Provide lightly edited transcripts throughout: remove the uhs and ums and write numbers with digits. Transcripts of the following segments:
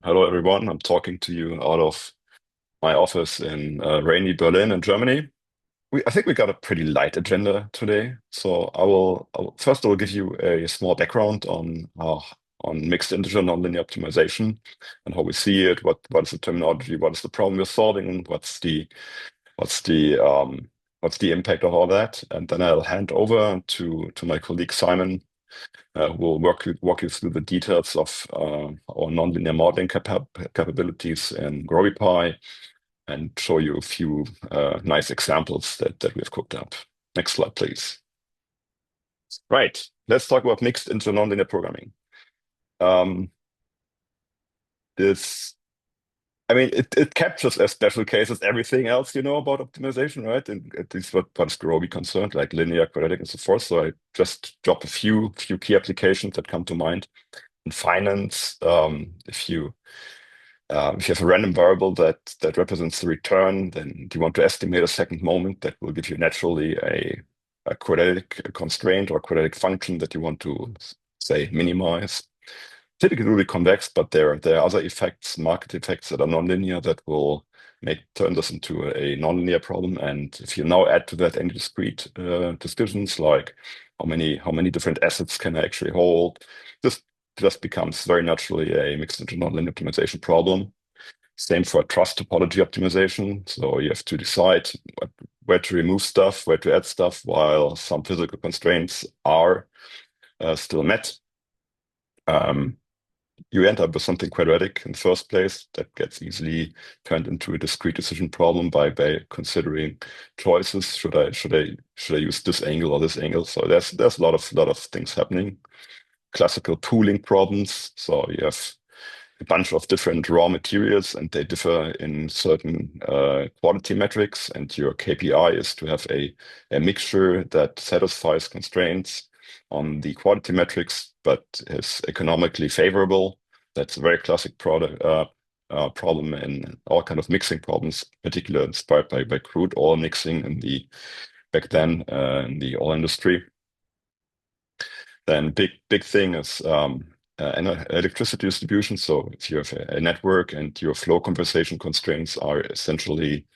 Hello, everyone. I'm talking to you out of my office in rainy Berlin in Germany. I think we got a pretty light agenda today. So first I will give you a small background on mixed integer nonlinear optimization and how we see it. What is the terminology? What is the problem we're solving? And what's the what's the impact of all that? And then I'll hand over to my colleague Simon, who will walk you through the details of our nonlinear modeling capabilities in gurobipy and show you a few nice examples that we've cooked up. Next slide, please. Right, let's talk about mixed into nonlinear programming. Um, this, I mean, it captures as special cases everything else you know about optimization, right? And at least what's Gurobi concerned, like linear, quadratic, and so forth. So I just drop a few key applications that come to mind. In finance, if you have a random variable that represents the return, then you want to estimate a second moment that will give you naturally a quadratic constraint or quadratic function that you want to, say, minimize. Typically, it will be convex, but there are other effects, market effects that are nonlinear that will turn this into a nonlinear problem. And if you now add to that any discrete decisions like how many different assets can I actually hold, this just becomes very naturally a mixed into nonlinear optimization problem. Same for trust topology optimization. So you have to decide where to remove stuff, where to add stuff, while some physical constraints are still met. You end up with something quadratic in the first place that gets easily turned into a discrete decision problem by considering choices. Should I use this angle or this angle? So there's a lot of things happening. Classical pooling problems. So you have a bunch of different raw materials and they differ in certain quality metrics, and your KPI is to have a mixture that satisfies constraints on the quality metrics but is economically favorable. That's a very classic problem in all kind of mixing problems, particularly inspired by crude oil mixing back then in the oil industry. Then big thing is electricity distribution. So if you have a network and your flow compensation constraints are essentially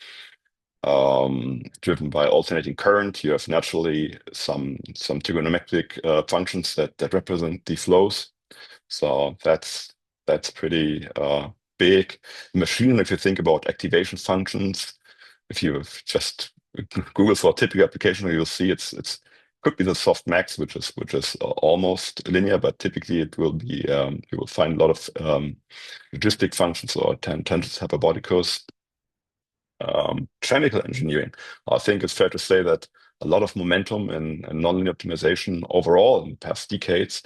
driven by alternating current, you have naturally some trigonometric functions that represent the flows. So that's pretty big. Machine, if you think about activation functions, if you just Google for a typical application, you'll see it's could be the softmax, which is almost linear, but typically it will be you will find a lot of logistic functions or tangents hyperbolicos. Chemical engineering. I think it's fair to say that a lot of momentum in nonlinear optimization overall in the past decades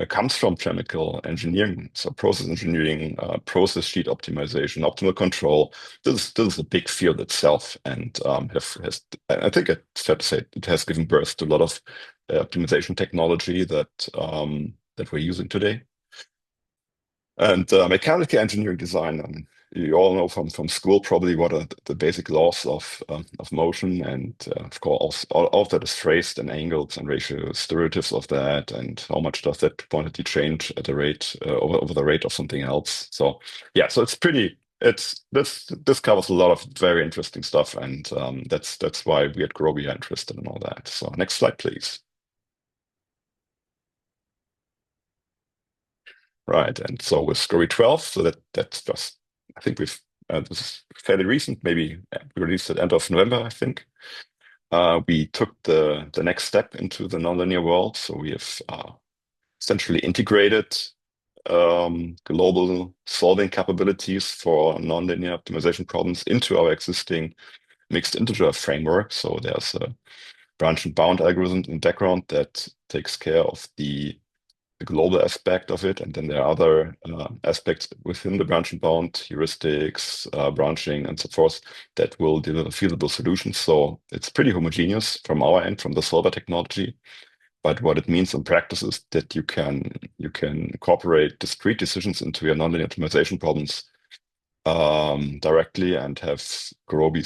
comes from chemical engineering. So process engineering, process sheet optimization, optimal control. This is a big field itself, and I think it's fair to say it has given birth to a lot of optimization technology that we're using today. And mechanical engineering design. You all know from school probably what are the basic laws of motion, and of course all of that is phrased in angles and ratios, derivatives of that, and how much does that quantity change at the rate over the rate of something else. So yeah, so this covers a lot of very interesting stuff, and that's why we at Gurobi are interested in all that. So next slide, please. Right, and so with Story 12, so that's just, I think this is fairly recent, maybe we released at end of November, I think. We took the next step into the nonlinear world, so we have essentially integrated global solving capabilities for nonlinear optimization problems into our existing mixed integer framework. So there's a branch and bound algorithm in the background that takes care of the global aspect of it, and then there are other aspects within the branch and bound, heuristics, branching, and so forth, that will deliver feasible solutions. So it's pretty homogeneous from our end, from the solver technology. But what it means in practice is that you can incorporate discrete decisions into your nonlinear optimization problems directly and have Gurobi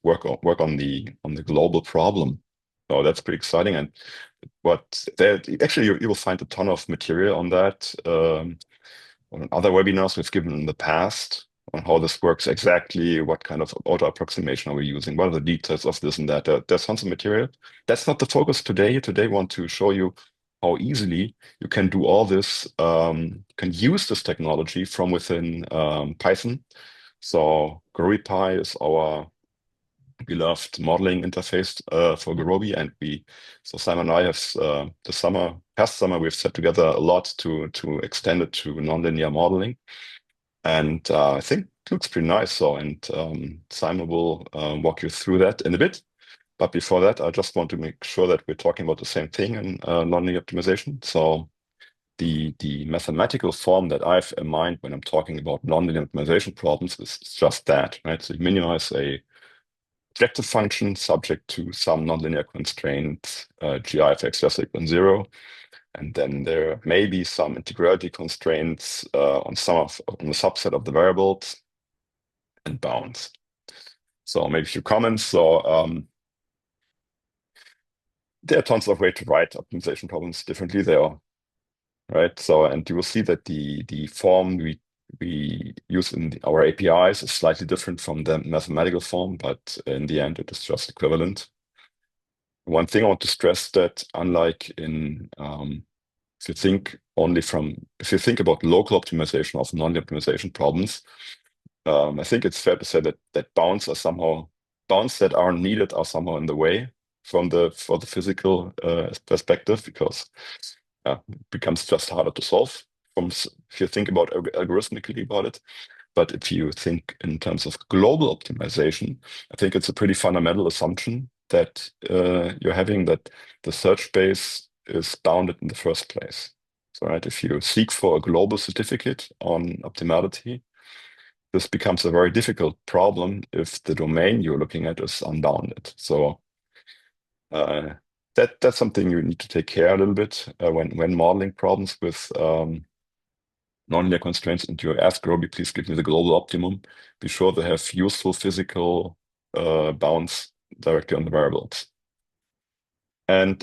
work on the global problem. So that's pretty exciting. And actually you will find a ton of material on that. on other webinars we've given in the past on how this works exactly, what kind of auto approximation are we using, what are the details of this and that. There's tons of material. That's not the focus today. Today, I want to show you how easily you can do all this, can use this technology from within Python. So gurobipy is our beloved modeling interface for Gurobi, and so Simon and I have past summer, we've set together a lot to extend it to nonlinear modeling, and I think it looks pretty nice. So, and Simon will walk you through that in a bit. But before that, I just want to make sure that we're talking about the same thing in nonlinear optimization. So the mathematical form that I have in mind when I'm talking about nonlinear optimization problems is just that, right? So you minimize a objective function subject to some nonlinear constraint, gi of x less equal than 0. And then there may be some integrality constraints on on the subset of the variables and bounds. So maybe a few comments. So there are tons of ways to write optimization problems differently there, right? So, and you will see that the form we use in our APIs is slightly different from the mathematical form, but in the end, it is just equivalent. One thing I want to stress that unlike in if you think about local optimization of nonlinear optimization problems, I think it's fair to say that bounds that aren't needed are somehow in the way for the physical perspective, because it becomes just harder to solve if you think about algorithmically about it. But if you think in terms of global optimization, I think it's a pretty fundamental assumption that you're having, that the search space is bounded in the first place. So, right, if you seek for a global certificate on optimality, this becomes a very difficult problem if the domain you're looking at is unbounded. So that's something you need to take care a little bit when modeling problems with nonlinear constraints, and you ask Gurobi, please give me the global optimum. Be sure to have useful physical bounds directly on the variables. And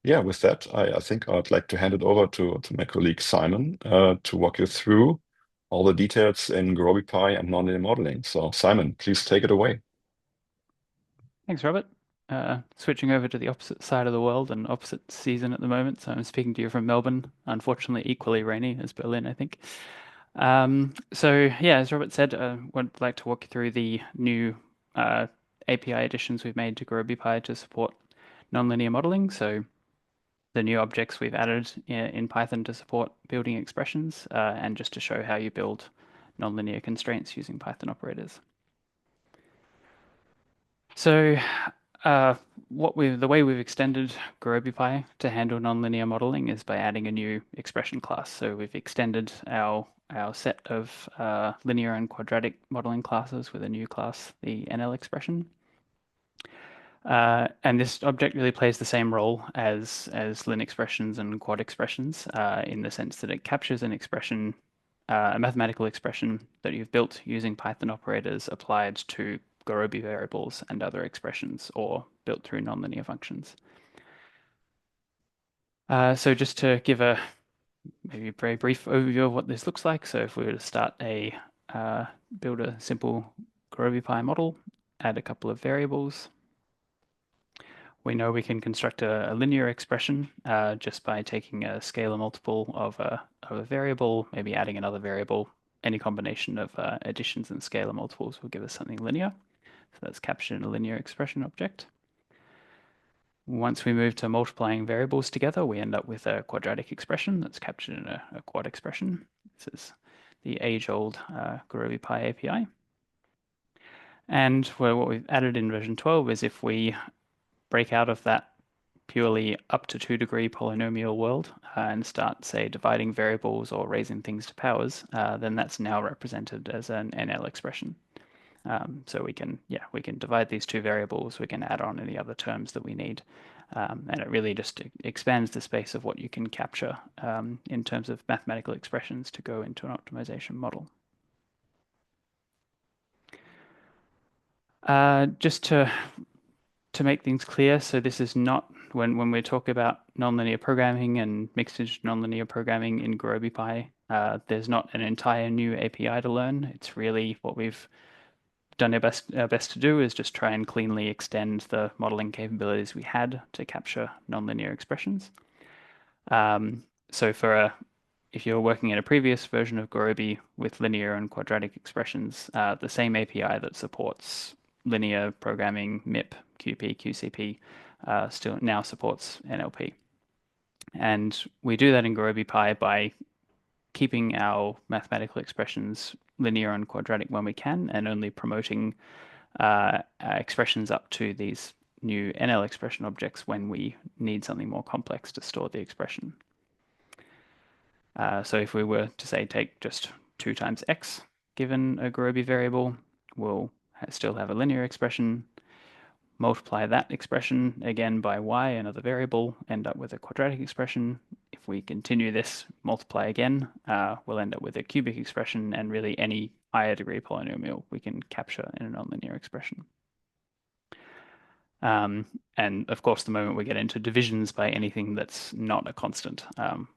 yeah, with that, I think I'd like to hand it over to my colleague Simon to walk you through all the details in gurobipy and nonlinear modeling. So Simon, please take it away. Thanks, Robert. Switching over to the opposite side of the world and opposite season at the moment. So I'm speaking to you from Melbourne, unfortunately equally rainy as Berlin, I think. So yeah, as Robert said, I would like to walk you through the new API additions we've made to gurobipy to support nonlinear modeling. So the new objects we've added in Python to support building expressions, and just to show how you build nonlinear constraints using Python operators. So the way we've extended gurobipy to handle nonlinear modeling is by adding a new expression class. So we've extended our set of linear and quadratic modeling classes with a new class, the NL expression. And this object really plays the same role as lin expressions and quad expressions in the sense that it captures an expression, a mathematical expression that you've built using Python operators applied to Gurobi variables and other expressions, or built through nonlinear functions. So just to give a maybe a very brief overview of what this looks like. So if we were to start build a simple gurobipy model, add a couple of variables. We know we can construct a linear expression just by taking a scalar multiple of a variable, maybe adding another variable. Any combination of additions and scalar multiples will give us something linear. So that's captured in a linear expression object. Once we move to multiplying variables together, we end up with a quadratic expression that's captured in a quad expression. This is the age-old gurobipy API. And what we've added in version 12 is if we break out of that purely up to 2-degree polynomial world and start, say, dividing variables or raising things to powers, then that's now represented as an NL expression. So we can divide these two variables, we can add on any other terms that we need. And it really just expands the space of what you can capture in terms of mathematical expressions to go into an optimization model. Just to make things clear, so this is not, when we talk about nonlinear programming and mixed integer nonlinear programming in gurobipy, There's not an entire new API to learn. It's really what we've done our best to do is just try and cleanly extend the modeling capabilities we had to capture nonlinear expressions. So if you're working in a previous version of Gurobi with linear and quadratic expressions, the same API that supports linear programming, MIP, QP, QCP, still now supports NLP. And we do that in gurobipy by keeping our mathematical expressions linear and quadratic when we can, and only promoting expressions up to these new NL expression objects when we need something more complex to store the expression. So if we were to say take just 2 times x given a Gurobi variable, we'll still have a linear expression, multiply that expression again by y, another variable, end up with a quadratic expression. If we continue this, multiply again, we'll end up with a cubic expression, and really any higher degree polynomial we can capture in a nonlinear expression. And of course, the moment we get into divisions by anything that's not a constant,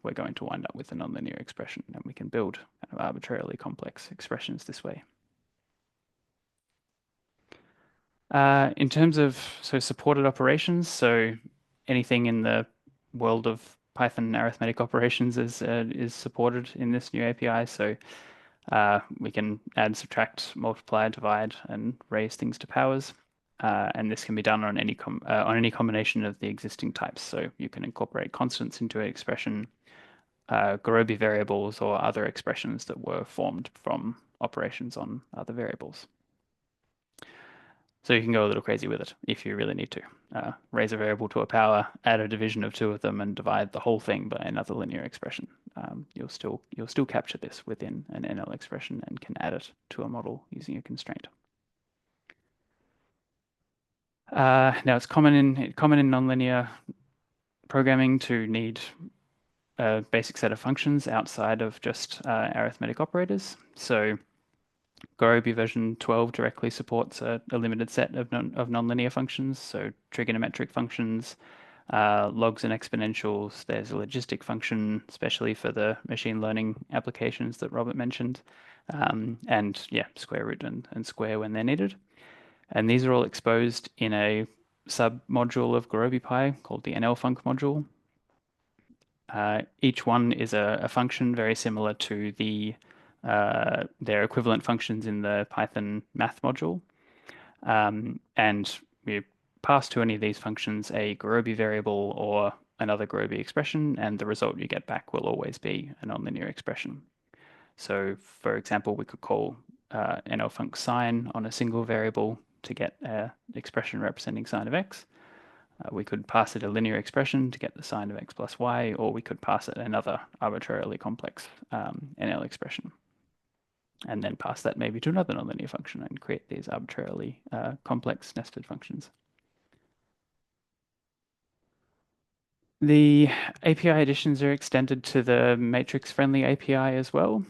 we're going to wind up with a nonlinear expression, and we can build kind of arbitrarily complex expressions this way. In terms of supported operations, so anything in the world of Python arithmetic operations is supported in this new API. So we can add, subtract, multiply, divide, and raise things to powers. And this can be done on any combination of the existing types. So you can incorporate constants into an expression, Gurobi variables, or other expressions that were formed from operations on other variables. So you can go a little crazy with it if you really need to. Raise a variable to a power, add a division of 2 of them, and divide the whole thing by another linear expression. You'll still capture this within an NL expression and can add it to a model using a constraint. Now it's common in nonlinear programming to need a basic set of functions outside of just arithmetic operators. So Gurobi version 12 directly supports a limited set of nonlinear functions, so trigonometric functions, logs and exponentials. There's a logistic function, especially for the machine learning applications that Robert mentioned, and yeah, square root and square when they're needed. And these are all exposed in a sub-module of gurobipy called the NLFunc module. Each one is a function very similar to their equivalent functions in the Python math module. And we pass to any of these functions a Gurobi variable or another Gurobi expression, and the result you get back will always be a nonlinear expression. So for example, we could call NLFunc sine on a single variable to get an expression representing sine of x. We could pass it a linear expression to get the sine of x plus y, or we could pass it another arbitrarily complex NL expression, and then pass that maybe to another nonlinear function and create these arbitrarily complex nested functions. The API additions are extended to the matrix-friendly API as well.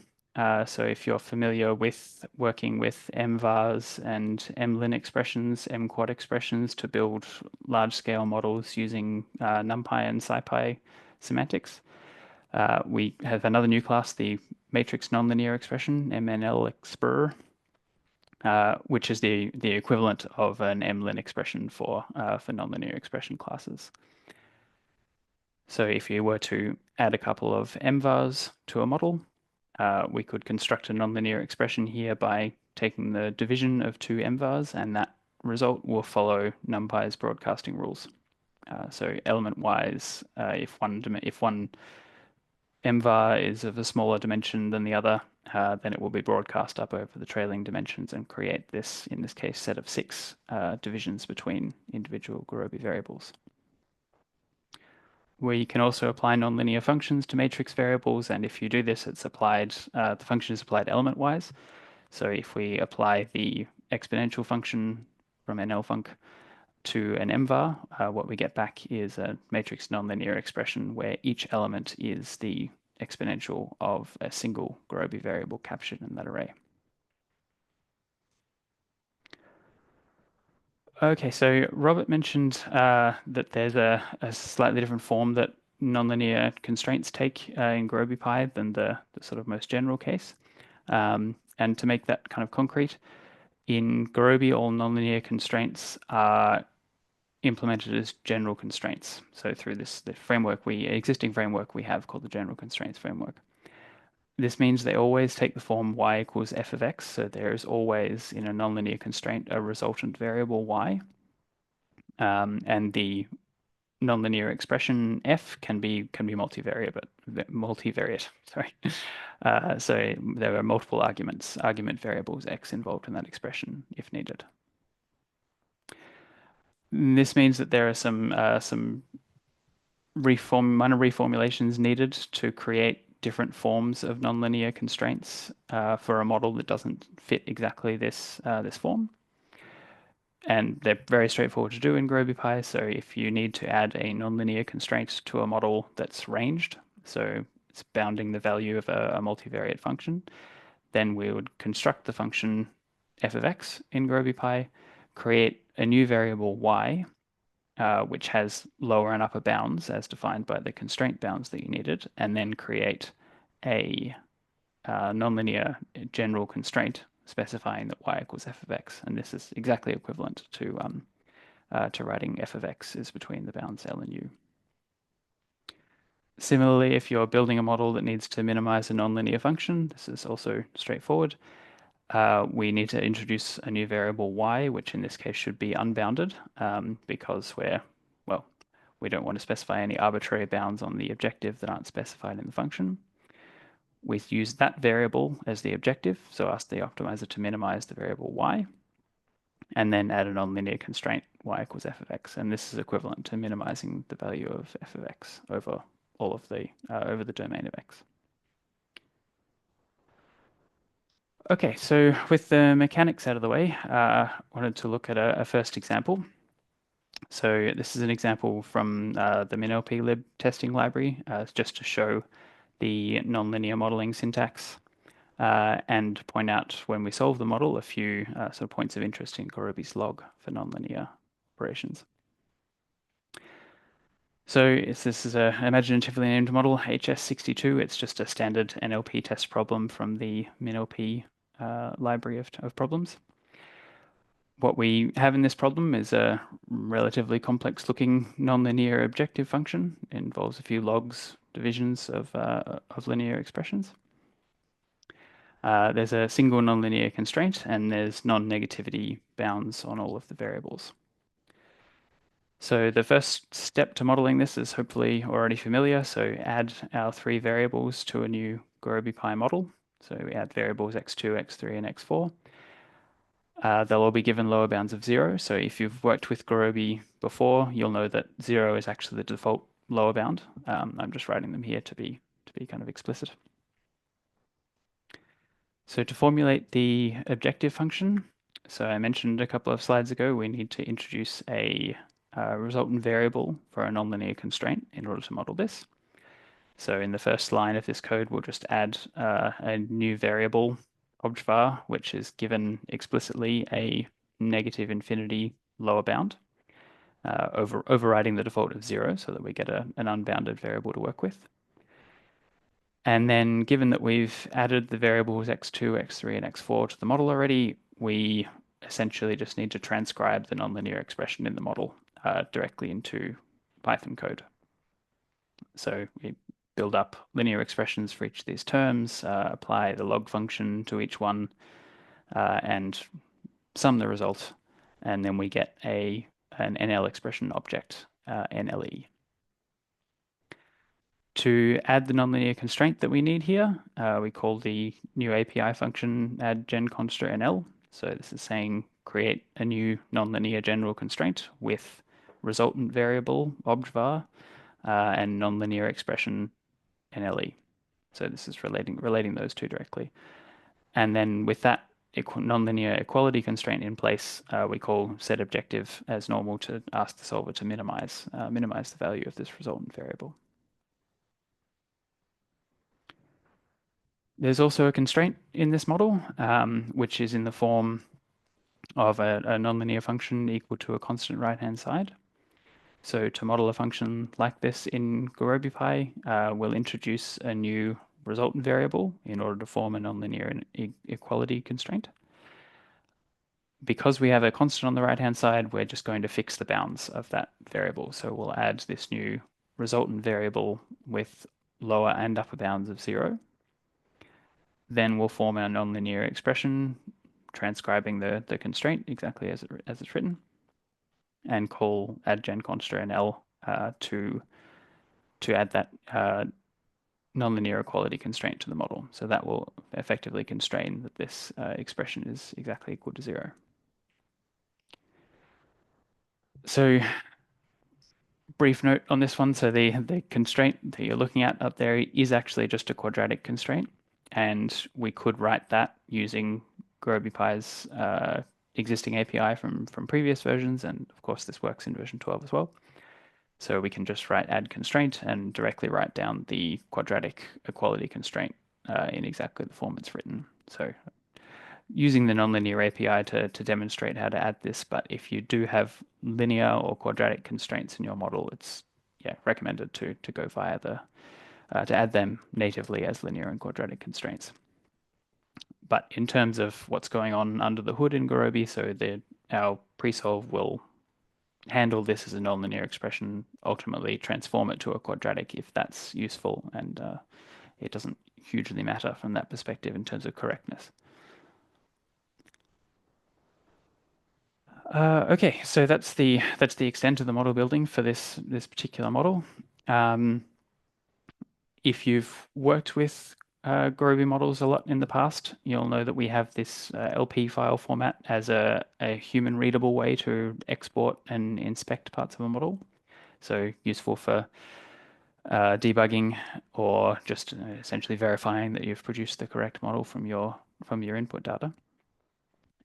So if you're familiar with working with mvars and mlin expressions, mquad expressions to build large-scale models using NumPy and SciPy semantics, we have another new class, the matrix nonlinear expression, MNLExpr, which is the equivalent of an mlin expression for nonlinear expression classes. So if you were to add a couple of mvars to a model, we could construct a nonlinear expression here by taking the division of 2 mvars, and that result will follow NumPy's broadcasting rules. So element-wise, if one mvar is of a smaller dimension than the other, then it will be broadcast up over the trailing dimensions and create this, in this case, set of 6 divisions between individual Gurobi variables. Where you can also apply nonlinear functions to matrix variables, and if you do this, it's applied, the function is applied element-wise. So if we apply the exponential function from NLFunc to an mvar, what we get back is a matrix nonlinear expression where each element is the exponential of a single Gurobi variable captured in that array. Okay, so Robert mentioned that there's a slightly different form that nonlinear constraints take in gurobipy than the sort of most general case. And to make that kind of concrete, in Gurobi, all nonlinear constraints are implemented as general constraints. So through the existing framework we have called the general constraints framework. This means they always take the form y equals f of x. So there is always in a nonlinear constraint a resultant variable y. And the nonlinear expression f can be multivariate. Sorry. So there are multiple argument variables x involved in that expression if needed. This means that there are some minor reformulations needed to create different forms of nonlinear constraints for a model that doesn't fit exactly this form. And they're very straightforward to do in gurobipy. So if you need to add a nonlinear constraint to a model that's ranged, so it's bounding the value of a multivariate function, then we would construct the function f of x in gurobipy, create a new variable y, which has lower and upper bounds as defined by the constraint bounds that you needed, and then create a nonlinear general constraint specifying that y equals f of x. And this is exactly equivalent to writing f of x is between the bounds L and U. Similarly, if you're building a model that needs to minimize a nonlinear function, this is also straightforward. We need to introduce a new variable y, which in this case should be unbounded because we don't want to specify any arbitrary bounds on the objective that aren't specified in the function. We use that variable as the objective, so ask the optimizer to minimize the variable y, and then add a nonlinear constraint y equals f of x, and this is equivalent to minimizing the value of f of x over all of the over the domain of x. Okay, so with the mechanics out of the way, I wanted to look at a first example. So this is an example from the MINLP lib testing library, just to show the nonlinear modeling syntax and point out when we solve the model a few sort of points of interest in Gurobi's log for nonlinear operations. So this is an imaginatively named model, HS62. It's just a standard NLP test problem from the MINLP library of problems. What we have in this problem is a relatively complex looking nonlinear objective function. It involves a few logs, divisions of linear expressions. There's a single nonlinear constraint and there's non-negativity bounds on all of the variables. So the first step to modeling this is hopefully already familiar. So add our three variables to a new gurobipy model. So we add variables x2, x3, and x4. They'll all be given lower bounds of 0. So if you've worked with Gurobi before, you'll know that 0 is actually the default lower bound. I'm just writing them here to be kind of explicit. So to formulate the objective function, so I mentioned a couple of slides ago, we need to introduce a resultant variable for a nonlinear constraint in order to model this. So in the first line of this code, we'll just add a new variable obj_var, which is given explicitly a negative infinity lower bound, overriding the default of 0 so that we get an unbounded variable to work with. And then given that we've added the variables x2, x3, and x4 to the model already, we essentially just need to transcribe the nonlinear expression in the model directly into Python code. So we build up linear expressions for each of these terms, apply the log function to each one, and sum the result, and then we get an NL expression object, NLE. To add the nonlinear constraint that we need here, we call the new API function add gen_constr NL. So this is saying create a new nonlinear general constraint with resultant variable obj_var and nonlinear expression NLE. So this is relating those two directly. And then with that nonlinear equality constraint in place, we call setObjective as normal to ask the solver to minimize the value of this resultant variable. There's also a constraint in this model, which is in the form of a nonlinear function equal to a constant right-hand side. So to model a function like this in gurobipy, we'll introduce a new resultant variable in order to form a nonlinear equality constraint. Because we have a constant on the right-hand side, we're just going to fix the bounds of that variable. So we'll add this new resultant variable with lower and upper bounds of 0. Then we'll form our nonlinear expression, transcribing the constraint exactly as it's written, and call add_gen_const and L to add that nonlinear equality constraint to the model. So that will effectively constrain that this expression is exactly equal to 0. So brief note on this one. So the constraint that you're looking at up there is actually just a quadratic constraint. And we could write that using gurobipy's existing API from previous versions. And of course, this works in version 12 as well. So we can just write add constraint and directly write down the quadratic equality constraint in exactly the form it's written. So using the nonlinear API to demonstrate how to add this, but if you do have linear or quadratic constraints in your model, it's recommended to go via the to add them natively as linear and quadratic constraints. But in terms of what's going on under the hood in Gurobi, so our presolve will handle this as a nonlinear expression, ultimately transform it to a quadratic if that's useful, and it doesn't hugely matter from that perspective in terms of correctness. Okay, so that's the extent of the model building for this particular model. If you've worked with Gurobi models a lot in the past, you'll know that we have this LP file format as a human readable way to export and inspect parts of a model. So useful for debugging or just essentially verifying that you've produced the correct model from your input data.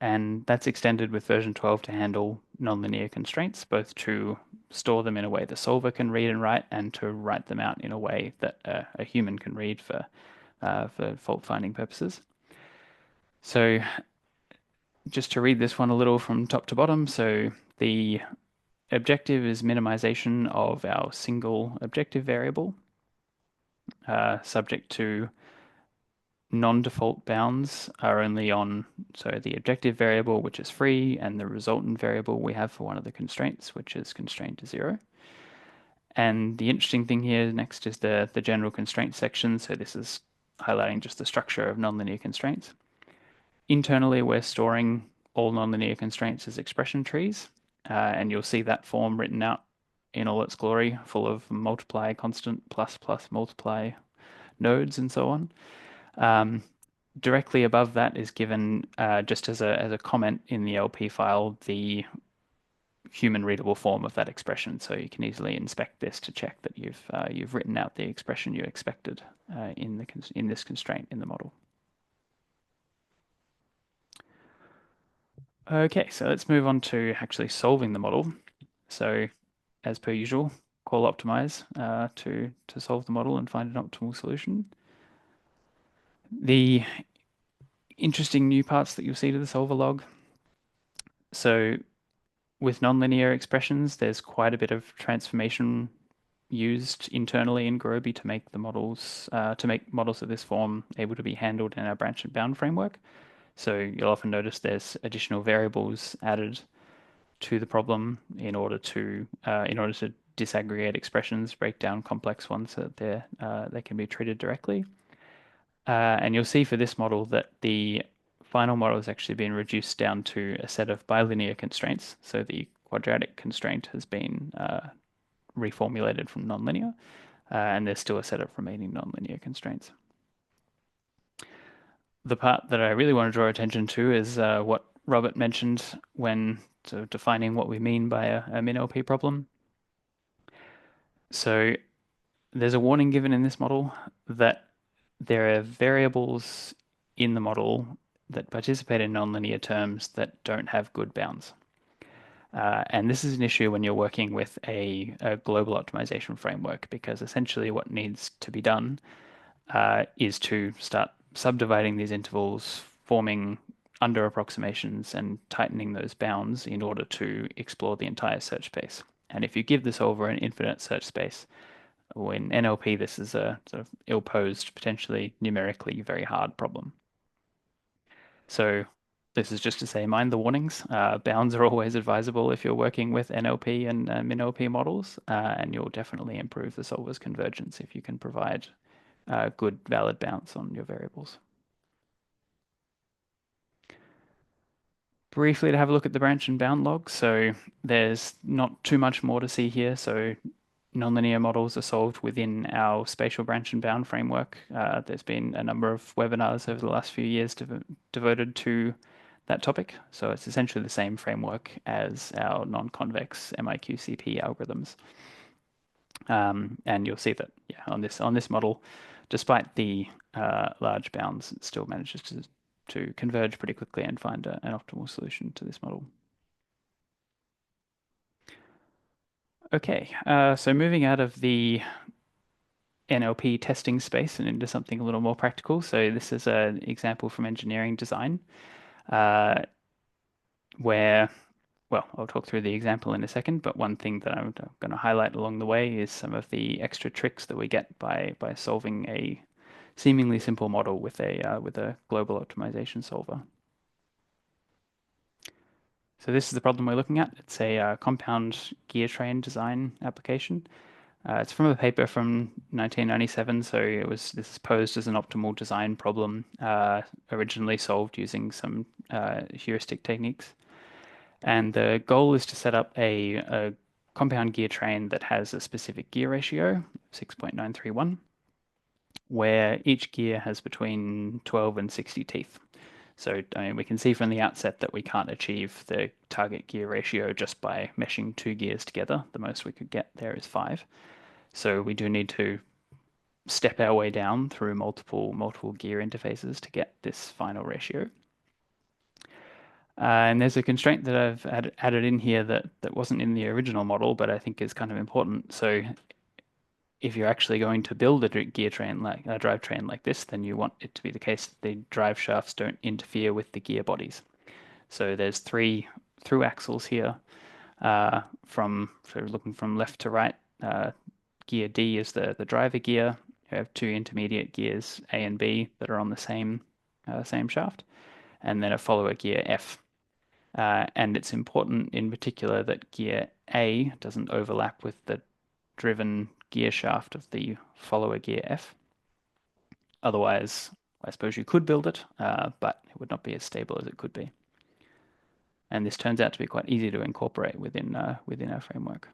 And that's extended with version 12 to handle nonlinear constraints, both to store them in a way the solver can read and write, and to write them out in a way that a human can read for fault finding purposes. So just to read this one a little from top to bottom. So the objective is minimization of our single objective variable, subject to non-default bounds are only on, so the objective variable, which is free, and the resultant variable we have for one of the constraints, which is constrained to 0. And the interesting thing here next is the general constraint section. So this is highlighting just the structure of nonlinear constraints. Internally, we're storing all nonlinear constraints as expression trees, and you'll see that form written out in all its glory, full of multiply constant plus multiply nodes and so on. Directly above that is given just as a comment in the LP file the human readable form of that expression, so you can easily inspect this to check that you've written out the expression you expected in this constraint in the model. Okay, so let's move on to actually solving the model. So, as per usual, call optimize to solve the model and find an optimal solution. The interesting new parts that you'll see to the solver log. So with nonlinear expressions, there's quite a bit of transformation used internally in Gurobi to make the models of this form able to be handled in our branch and bound framework. So you'll often notice there's additional variables added to the problem in order to disaggregate expressions, break down complex ones so that they can be treated directly. And you'll see for this model that the final model has actually been reduced down to a set of bilinear constraints. So the quadratic constraint has been reformulated from nonlinear, and there's still a set of remaining nonlinear constraints. The part that I really want to draw attention to is what Robert mentioned when defining what we mean by a MINLP problem. So there's a warning given in this model that there are variables in the model that participate in nonlinear terms that don't have good bounds. And this is an issue when you're working with a global optimization framework, because essentially what needs to be done is to start subdividing these intervals, forming under approximations and tightening those bounds in order to explore the entire search space. And if you give the solver an infinite search space, or in NLP, this is a sort of ill-posed, potentially numerically very hard problem. So this is just to say, mind the warnings. Bounds are always advisable if you're working with NLP and MINLP models, and you'll definitely improve the solver's convergence if you can provide good, valid bounds on your variables. Briefly to have a look at the branch and bound logs. So there's not too much more to see here. So nonlinear models are solved within our spatial branch and bound framework. There's been a number of webinars over the last few years devoted to that topic. So it's essentially the same framework as our non-convex MIQCP algorithms. And you'll see that on this model, despite the large bounds, it still manages to converge pretty quickly and find an optimal solution to this model. Okay, so moving out of the NLP testing space and into something a little more practical. So this is an example from engineering design where, well, I'll talk through the example in a second, but one thing that I'm going to highlight along the way is some of the extra tricks that we get by solving a seemingly simple model with a global optimization solver. So this is the problem we're looking at. It's a compound gear train design application. It's from a paper from 1997, so this is posed as an optimal design problem, originally solved using some heuristic techniques. And the goal is to set up a compound gear train that has a specific gear ratio, 6.931, where each gear has between 12 and 60 teeth. So I mean, we can see from the outset that we can't achieve the target gear ratio just by meshing two gears together. The most we could get there is 5. So we do need to step our way down through multiple gear interfaces to get this final ratio. And there's a constraint that I've added in here that wasn't in the original model, but I think is kind of important. So if you're actually going to build a gear train like a drivetrain like this, then you want it to be the case that the drive shafts don't interfere with the gear bodies. So there's 3 through axles here, looking from left to right. Gear D is the driver gear. You have 2 intermediate gears A and B that are on the same shaft, and then a follower gear F. And it's important in particular that gear A doesn't overlap with the driven gear shaft of the follower gear F. Otherwise, I suppose you could build it, but it would not be as stable as it could be. And this turns out to be quite easy to incorporate within our framework.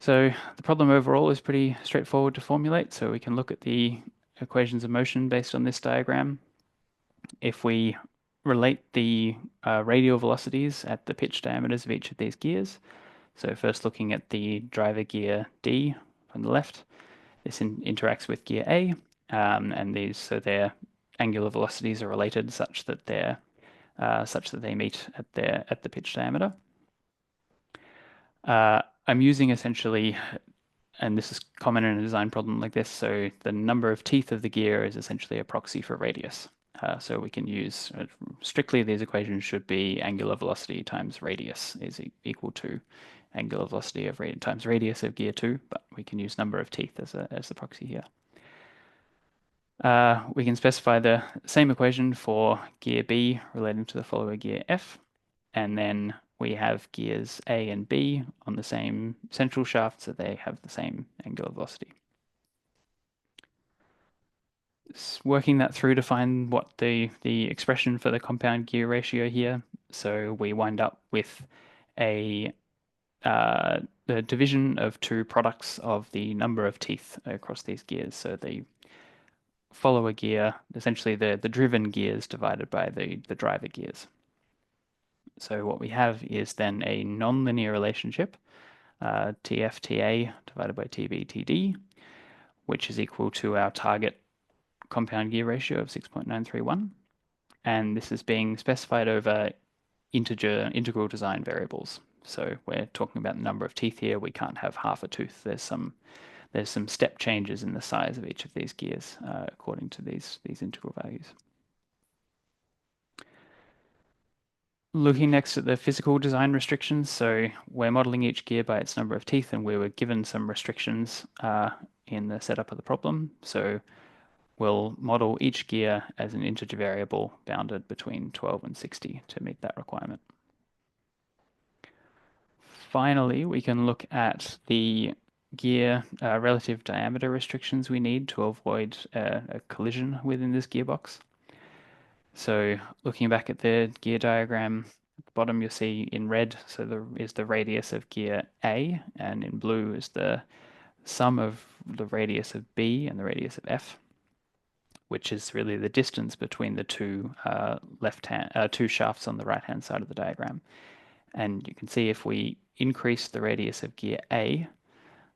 So the problem overall is pretty straightforward to formulate. So we can look at the equations of motion based on this diagram. If we relate the radial velocities at the pitch diameters of each of these gears, so first looking at the driver gear D from the left, this interacts with gear A, and their angular velocities are related such that they meet at the pitch diameter. I'm using essentially, and this is common in a design problem like this, so the number of teeth of the gear is essentially a proxy for radius. So we can use, strictly these equations should be angular velocity times radius is equal to angular velocity of times radius of gear 2, but we can use number of teeth as the proxy here. We can specify the same equation for gear B relating to the follower gear F, and then we have gears A and B on the same central shaft, so they have the same angular velocity. Working that through to find what the expression for the compound gear ratio here. So we wind up with the division of 2 products of the number of teeth across these gears. So the follower gear, essentially the driven gears divided by the driver gears. So what we have is then a nonlinear relationship, TF/TA divided by TB/TD, which is equal to our target compound gear ratio of 6.931. And this is being specified over integral design variables. So we're talking about the number of teeth here. We can't have half a tooth. There's some step changes in the size of each of these gears according to these integral values. Looking next at the physical design restrictions, so we're modeling each gear by its number of teeth, and we were given some restrictions in the setup of the problem. So we'll model each gear as an integer variable bounded between 12 and 60 to meet that requirement. Finally, we can look at the gear relative diameter restrictions we need to avoid a collision within this gearbox. So looking back at the gear diagram, at the bottom you'll see in red, so there is the radius of gear A, and in blue is the sum of the radius of B and the radius of F, which is really the distance between the two two shafts on the right-hand side of the diagram. And you can see if we increase the radius of gear A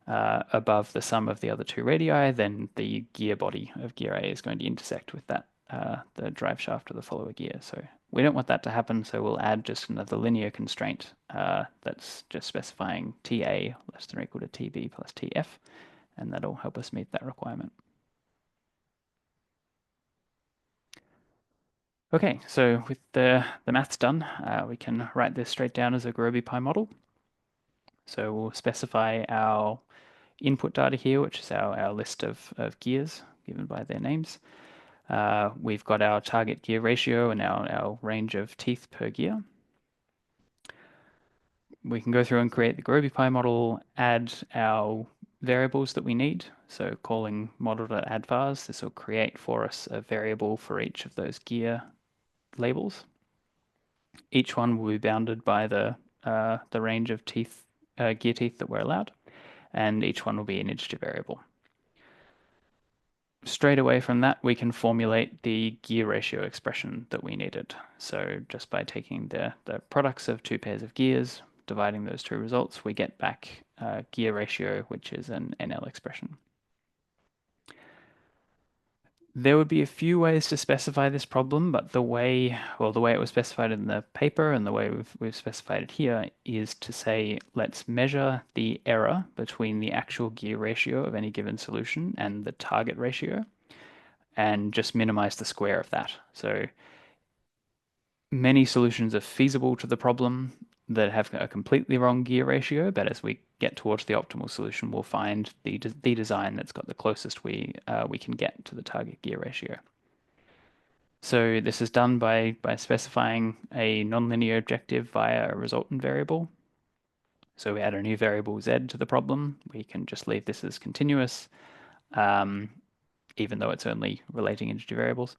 above the sum of the other two radii, then the gear body of gear A is going to intersect with that the drive shaft of the follower gear. So we don't want that to happen, so we'll add just another linear constraint that's just specifying TA less than or equal to TB plus TF, and that'll help us meet that requirement. Okay, so with the maths done, we can write this straight down as a gurobipy model. So we'll specify our input data here, which is our list of gears given by their names. We've got our target gear ratio and our range of teeth per gear. We can go through and create the gurobipy model, add our variables that we need. So calling model.addVars, this will create for us a variable for each of those gear labels. Each one will be bounded by the range of teeth, gear teeth that we're allowed, and each one will be an integer variable. Straight away from that, we can formulate the gear ratio expression that we needed. So just by taking the products of two pairs of gears, dividing those two results, we get back gear ratio, which is an NL expression. There would be a few ways to specify this problem, but the way it was specified in the paper and the way we've specified it here is to say, let's measure the error between the actual gear ratio of any given solution and the target ratio, and just minimize the square of that. So many solutions are feasible to the problem that have a completely wrong gear ratio, but as we get towards the optimal solution, we'll find the design that's got the closest we can get to the target gear ratio. So this is done by specifying a nonlinear objective via a resultant variable. So we add a new variable z to the problem. We can just leave this as continuous, even though it's only relating integer variables.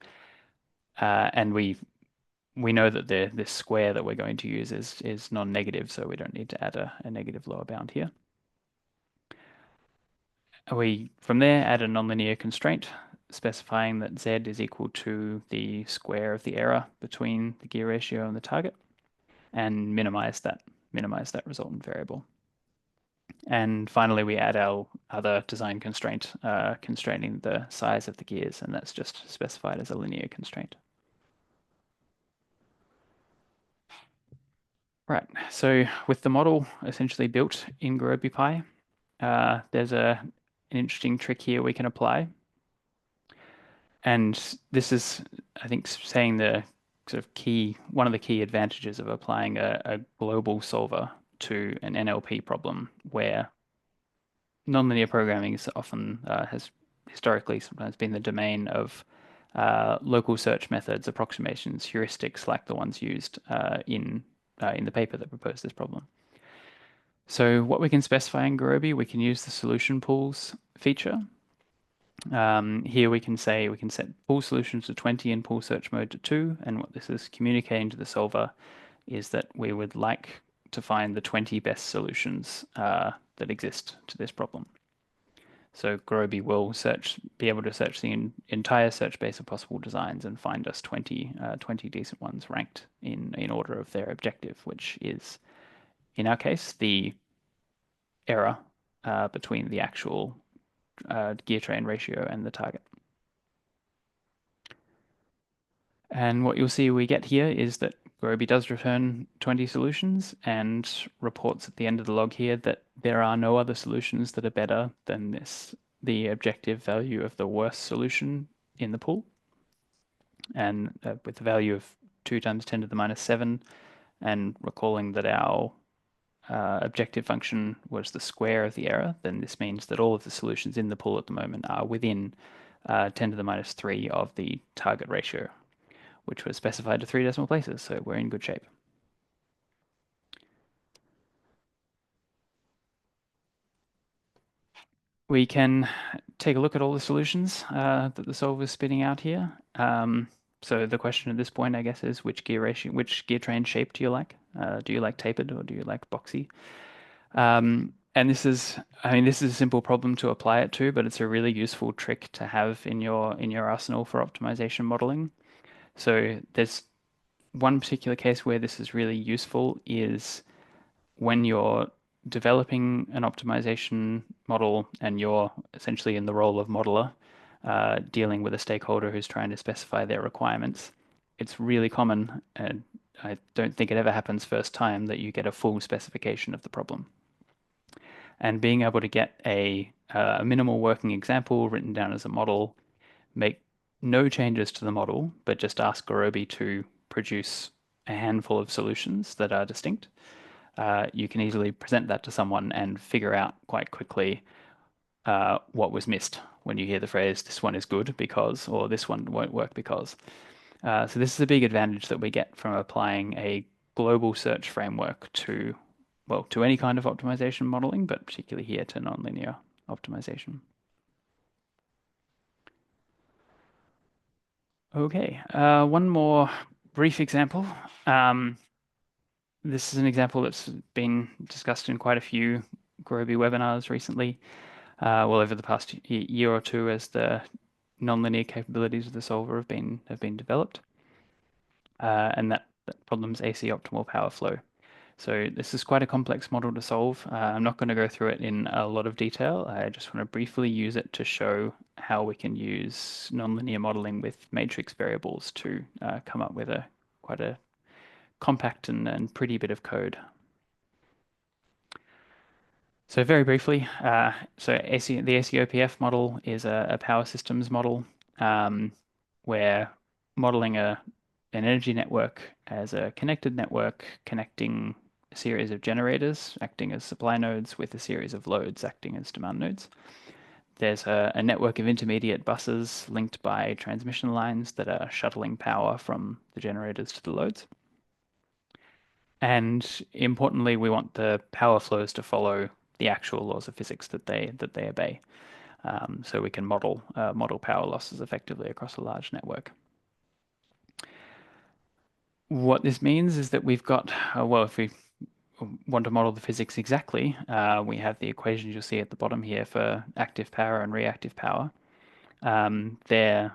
And we know that this square that we're going to use is non-negative, so we don't need to add a negative lower bound here. We, from there, add a nonlinear constraint specifying that z is equal to the square of the error between the gear ratio and the target, and minimize that resultant variable. And finally, we add our other design constraint constraining the size of the gears, and that's just specified as a linear constraint. Right, so with the model essentially built in gurobipy, there's an interesting trick here we can apply. And this is, I think, saying the sort of one of the key advantages of applying a global solver to an NLP problem, where nonlinear programming is often has historically sometimes been the domain of local search methods, approximations, heuristics like the ones used in the paper that proposed this problem. So what we can specify in Gurobi, we can use the solution pools feature. Here we can set pool solutions to 20 and pool search mode to 2, and what this is communicating to the solver is that we would like to find the 20 best solutions that exist to this problem. So Gurobi will be able to search the entire search space of possible designs and find us 20 decent ones ranked in order of their objective, which is, in our case, the error between the actual gear train ratio and the target. And what you'll see we get here is that Gurobi does return 20 solutions and reports at the end of the log here that there are no other solutions that are better than the objective value of the worst solution in the pool. And with the value of 2 times 10 to the minus 7, and recalling that our objective function was the square of the error, then this means that all of the solutions in the pool at the moment are within 10 to the minus 3 of the target ratio, which was specified to 3 decimal places, so we're in good shape. We can take a look at all the solutions that the solver is spitting out here. So the question at this point, I guess, is which gear train shape do you like? Do you like tapered or do you like boxy? And this is a simple problem to apply it to, but it's a really useful trick to have in your arsenal for optimization modeling. So there's one particular case where this is really useful is when you're developing an optimization model and you're essentially in the role of modeler, dealing with a stakeholder who's trying to specify their requirements. It's really common, and I don't think it ever happens first time, that you get a full specification of the problem. And being able to get a minimal working example written down as a model, make no changes to the model, but just ask Gurobi to produce a handful of solutions that are distinct. You can easily present that to someone and figure out quite quickly what was missed when you hear the phrase, this one is good because, or this one won't work because. So this is a big advantage that we get from applying a global search framework to any kind of optimization modeling, but particularly here to nonlinear optimization. Okay, one more brief example. This is an example that's been discussed in quite a few Gurobi webinars recently, over the past year or two as the nonlinear capabilities of the solver have been developed, and that problem's AC optimal power flow. So this is quite a complex model to solve. I'm not going to go through it in a lot of detail. I just want to briefly use it to show how we can use nonlinear modeling with matrix variables to come up with quite a compact and pretty bit of code. So very briefly, the ACOPF model is a power systems model where modeling an energy network as a connected network connecting a series of generators acting as supply nodes with a series of loads acting as demand nodes. There's a network of intermediate buses linked by transmission lines that are shuttling power from the generators to the loads. And importantly, we want the power flows to follow the actual laws of physics that they obey, so we can model power losses effectively across a large network. What this means is that we've got if we want to model the physics exactly, we have the equations you'll see at the bottom here for active power and reactive power. They're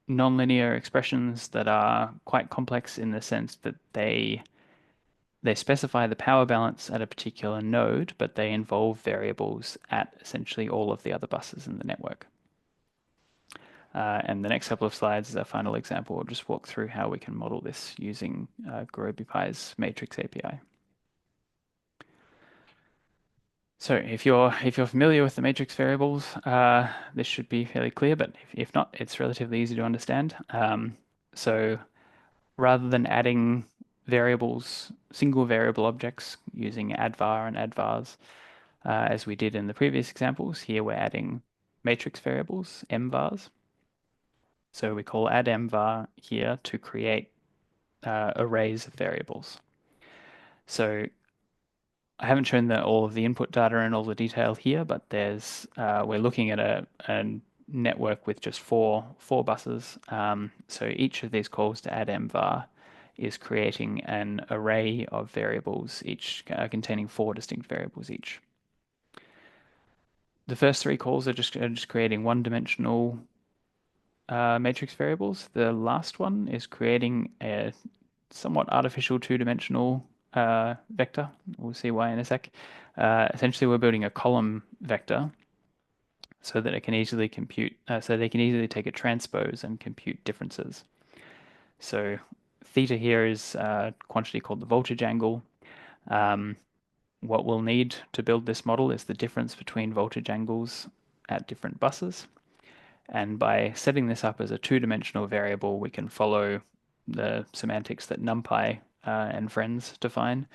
nonlinear expressions that are quite complex in the sense that they specify the power balance at a particular node, but they involve variables at essentially all of the other buses in the network. And the next couple of slides is our final example. We'll just walk through how we can model this using gurobipy's matrix API. So if you're familiar with the matrix variables, this should be fairly clear, but if not, it's relatively easy to understand. So rather than adding variables, single variable objects using addvar and addvars, as we did in the previous examples, here we're adding matrix variables, mvars. So we call addmvar here to create arrays of variables. So I haven't shown all of the input data and all the detail here, but we're looking at a network with just four buses. So each of these calls to addmvar is creating an array of variables, each containing 4 distinct variables each. The first 3 calls are just creating one-dimensional matrix variables. The last one is creating a somewhat artificial 2-dimensional vector. We'll see why in a sec. Essentially, we're building a column vector so that it can easily compute, so they can easily take a transpose and compute differences. So theta here is a quantity called the voltage angle. What we'll need to build this model is the difference between voltage angles at different buses. And by setting this up as a 2-dimensional variable, we can follow the semantics that NumPy and friends define,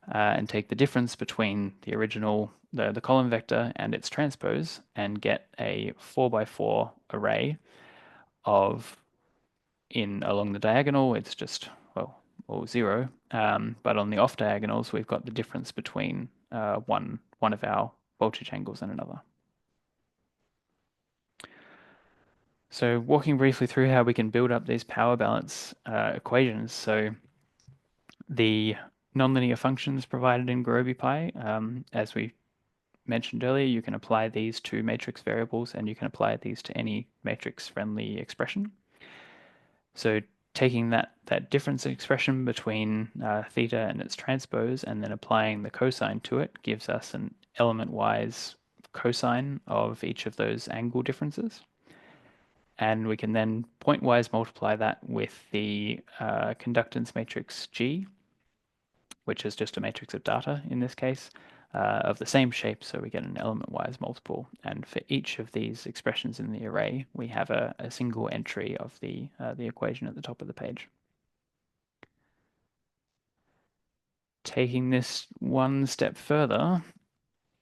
and take the difference between the original, the column vector and its transpose, and get a 4 by 4 array of, along the diagonal, it's just, well, all 0. But on the off diagonals, we've got the difference between one of our voltage angles and another. So walking briefly through how we can build up these power balance equations. So the nonlinear functions provided in gurobipy, as we mentioned earlier, you can apply these to matrix variables, and you can apply these to any matrix-friendly expression. So taking that difference expression between theta and its transpose, and then applying the cosine to it, gives us an element-wise cosine of each of those angle differences. And we can then point-wise multiply that with the conductance matrix G, which is just a matrix of data in this case, of the same shape, so we get an element-wise multiple. And for each of these expressions in the array, we have a single entry of the equation at the top of the page. Taking this one step further,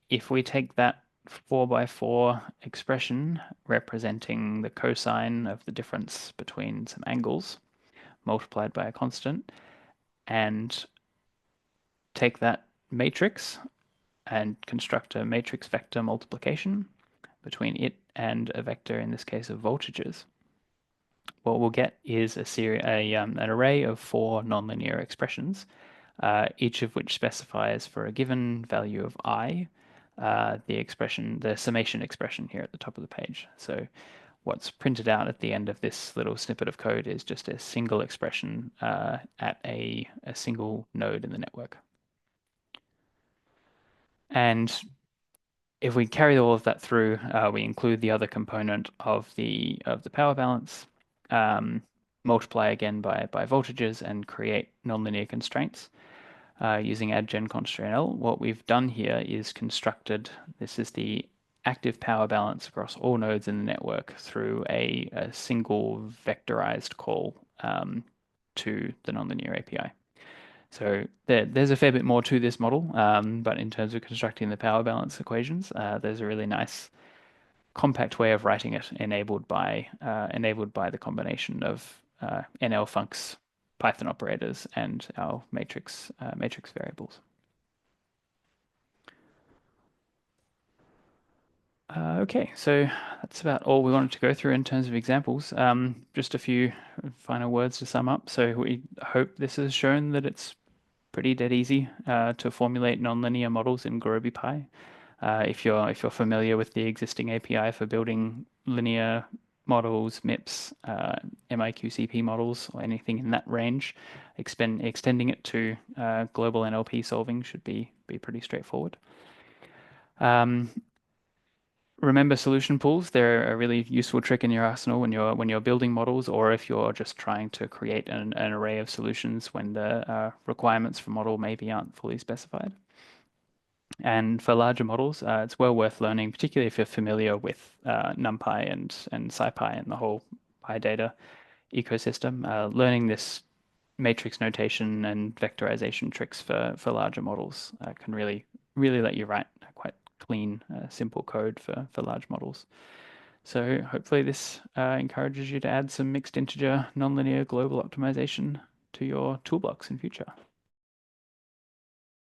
if we take that 4 by 4 expression representing the cosine of the difference between some angles multiplied by a constant, and take that matrix and construct a matrix vector multiplication between it and a vector, in this case of voltages, what we'll get is an array of 4 nonlinear expressions, each of which specifies for a given value of I, the summation expression here at the top of the page. So what's printed out at the end of this little snippet of code is just a single expression at a single node in the network. And if we carry all of that through, we include the other component of the power balance, multiply again by voltages, and create nonlinear constraints using add-gen constraint L. What we've done here is constructed, this is the active power balance across all nodes in the network through a single vectorized call to the nonlinear API. So there's a fair bit more to this model, but in terms of constructing the power balance equations, there's a really nice compact way of writing it, enabled by the combination of NL-funcs Python operators and our matrix variables. Okay, so that's about all we wanted to go through in terms of examples. Just a few final words to sum up. So we hope this has shown that it's pretty dead easy to formulate nonlinear models in gurobipy. If you're familiar with the existing API for building linear models, MIPS, MIQCP models, or anything in that range, extending it to global NLP solving should be pretty straightforward. Remember solution pools. They're a really useful trick in your arsenal when you're building models, or if you're just trying to create an array of solutions when the requirements for model maybe aren't fully specified. And for larger models, it's well worth learning, particularly if you're familiar with NumPy and SciPy and the whole PyData ecosystem. Learning this matrix notation and vectorization tricks for larger models can really let you write quite clean, simple code for large models. So hopefully this encourages you to add some mixed integer nonlinear global optimization to your toolbox in future.